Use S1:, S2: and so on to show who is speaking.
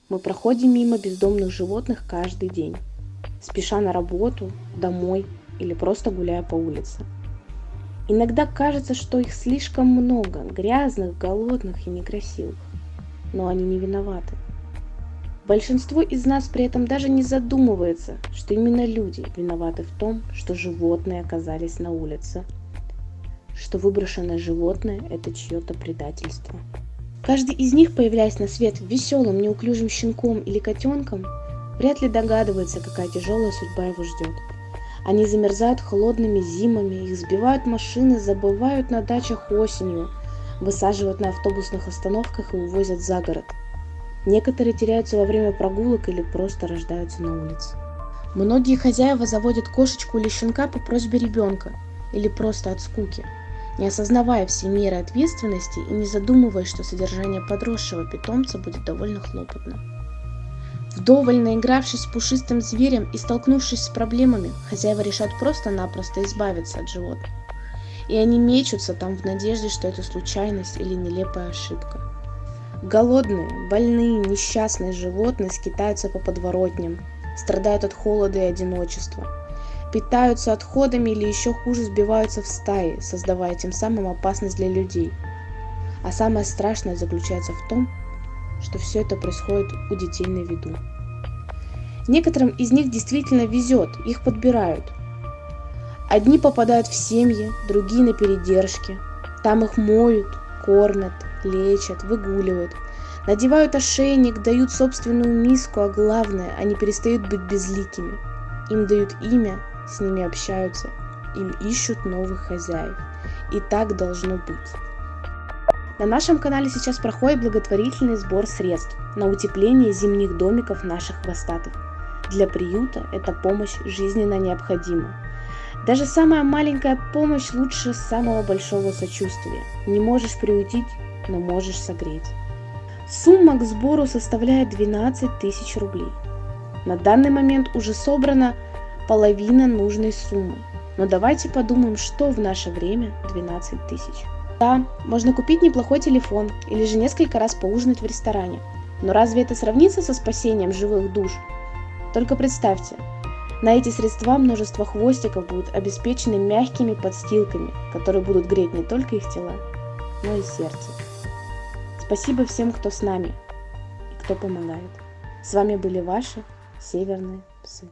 S1: Мы проходим мимо бездомных животных каждый день, спеша на работу, домой или просто гуляя по улице. Иногда кажется, что их слишком много, грязных, голодных и некрасивых, но они не виноваты. Большинство из нас при этом даже не задумывается, что именно люди виноваты в том, что животные оказались на улице, что выброшенное животное – это чье-то предательство. Каждый из них, появляясь на свет веселым, неуклюжим щенком или котенком, вряд ли догадывается, какая тяжелая судьба его ждет. Они замерзают холодными зимами, их сбивают машины, забывают на дачах осенью, высаживают на автобусных остановках и увозят за город. Некоторые теряются во время прогулок или просто рождаются на улице. Многие хозяева заводят кошечку или щенка по просьбе ребенка или просто от скуки, не осознавая все меры ответственности и не задумываясь, что содержание подросшего питомца будет довольно хлопотно. Вдоволь наигравшись с пушистым зверем и столкнувшись с проблемами, хозяева решают просто-напросто избавиться от животных. И они мечутся там в надежде, что это случайность или нелепая ошибка. Голодные, больные, несчастные животные скитаются по подворотням, страдают от холода и одиночества, питаются отходами или еще хуже сбиваются в стаи, создавая тем самым опасность для людей. А самое страшное заключается в том, что все это происходит у детей на виду. Некоторым из них действительно везет, их подбирают. Одни попадают в семьи, другие на передержки. Там их моют, кормят, лечат, выгуливают, надевают ошейник, дают собственную миску, а главное, они перестают быть безликими. Им дают имя, с ними общаются, им ищут новых хозяев. И так должно быть. На нашем канале сейчас проходит благотворительный сбор средств на утепление зимних домиков наших хвостатых. Для приюта эта помощь жизненно необходима. Даже самая маленькая помощь лучше самого большого сочувствия. Не можешь приютить, но можешь согреть. Сумма к сбору составляет 12 тысяч рублей. На данный момент уже собрана половина нужной суммы. Но давайте подумаем, что в наше время 12 тысяч. Да, можно купить неплохой телефон или же несколько раз поужинать в ресторане. Но разве это сравнится со спасением живых душ? Только представьте, на эти средства множество хвостиков будут обеспечены мягкими подстилками, которые будут греть не только их тела, но и сердце. Спасибо всем, кто с нами и кто помогает. С вами были ваши северные псы.